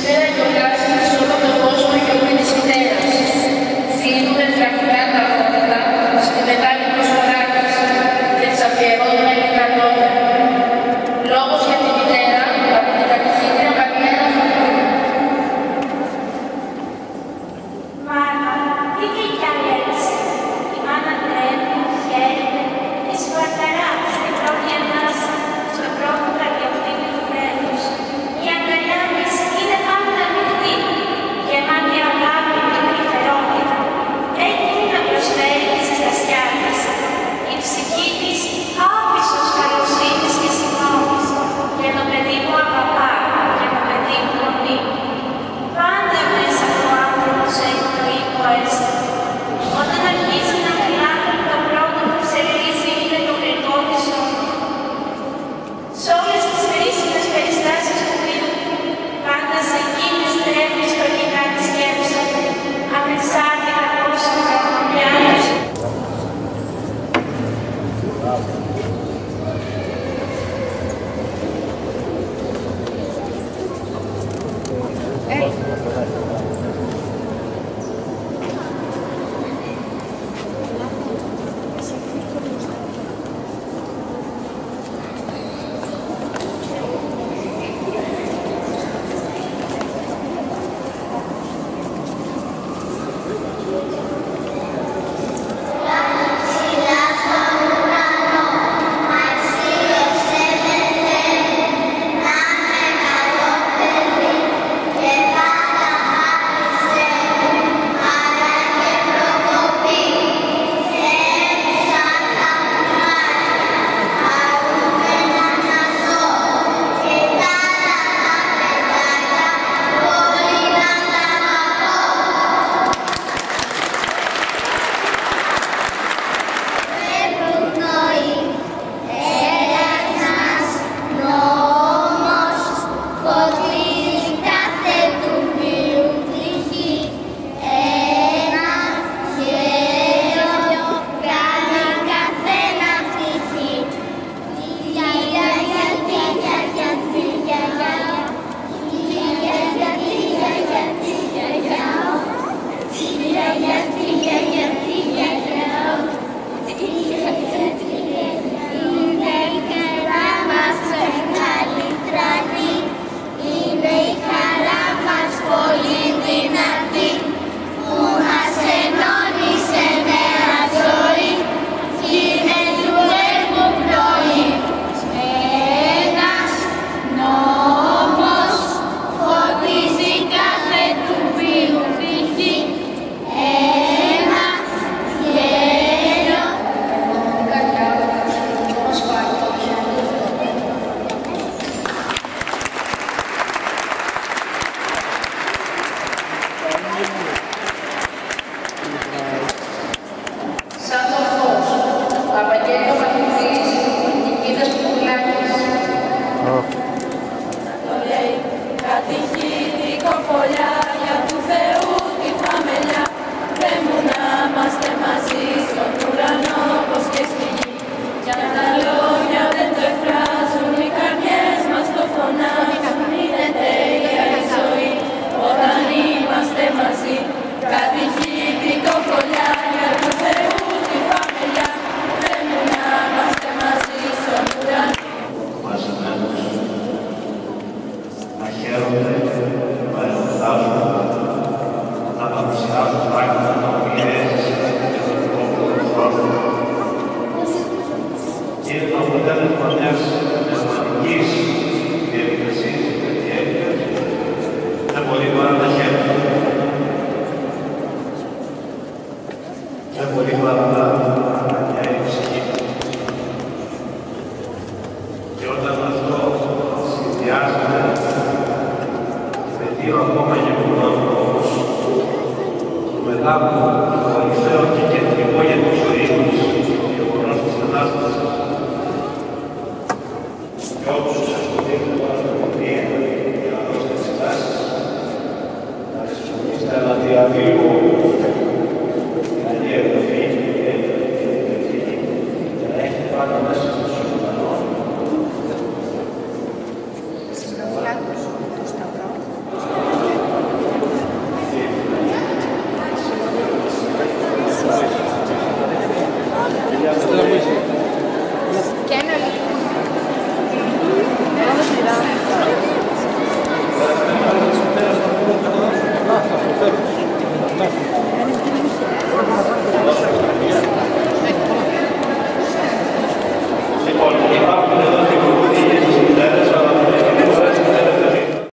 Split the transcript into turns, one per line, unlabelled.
Σήμερα γιορτάζουμε σε όλο τον κόσμο η γιορτή της μητέρας. Δίνουμε τραγουδά τα πόδια στη μεγάλη προσφορά της και της αφιερώνουμε επικρατώντα. Λόγος για τη μητέρα από την κατηχήτρια Μαριάννα Φωτούρου.
Μάνα, τι γλυκιά λέξη. Η μάνα τρέμει, χαίρεται και σφαρταρά στην πρώτη ανάσα, στο πρώτο καρδιοφύλλο του βρέφους. Η αγκαλιά της είναι πάντα ανοιχτή, γεμάτη αγάπη και τρυφερότητα, έτοιμη να προσφέρει τη ζεστασιά της. Η ψυχή της άπεισος καλοσύνης και συγγνώμης, για το παιδί μου αγαπά, για το παιδί μου μονή. Πάντα μέσα του άνθρωπος έχει το οίκο αίσθημα. Όταν αρχίζει να μιλάει, το πρώτο που ξελίζει είναι το γλυκό της όνομα. Σε όλες τις χρήσιμες περιστάσεις του βίου, πάντα σε εκείνες τρέφει ιστορικά τη σκέψη, ανεξάρτητα πόσο κακομοιάζει.
Diavolo